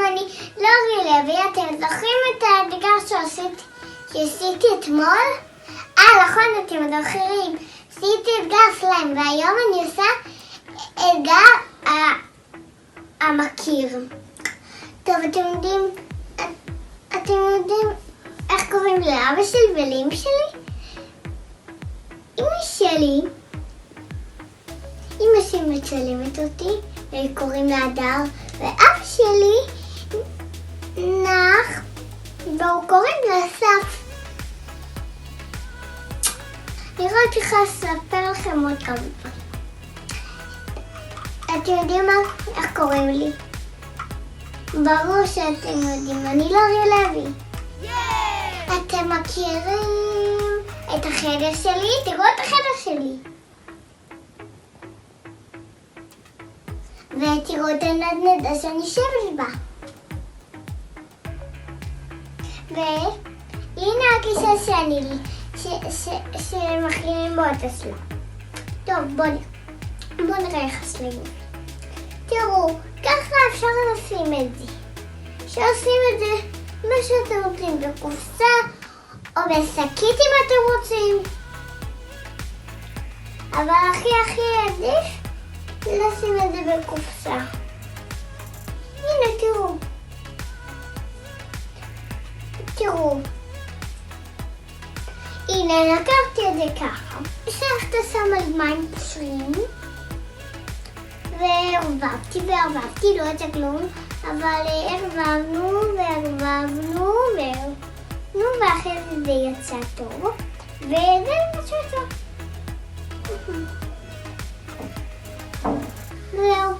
אני לא לוי, אתם זוכרים את האתגר שעשיתי אתמול? נכון, אתם זוכרים. עשיתי אתגר סליים, והיום אני עושה אתגר המכיר. טוב, אתם יודעים איך קוראים לאבא שלי ולאמא שלי? אמא שלי מצלמת אותי, וקוראים לה הדר, ואבא שלי נח, והוא קוראים לה אסף. אני רק צריכה לספר לכם עוד כמה דברים. אתם יודעים איך קוראים לי? ברור שאתם יודעים, אני לורי לוי. אתם מכירים את החדר שלי? תראו את החדר שלי. ותראו את הנדנדה שאני יושבת בה. והנה הכיסא שמכינים באותה סלע. טוב, בואו נראה איך הסלעים. תראו, ככה אפשר לשים את זה. שעושים את זה מה שאתם רוצים, בקופסה או בשקית אם אתם רוצים. אבל הכי עדיף לשים את זה בקופסה. הנה, תראו. הנה, לקחתי את זה ככה. שכת שם על מים פשורים. וערבבתי, לא יצא כלום, אבל ערבבנו, ואחרי זה יצא טוב, וזה יצא טוב. זהו.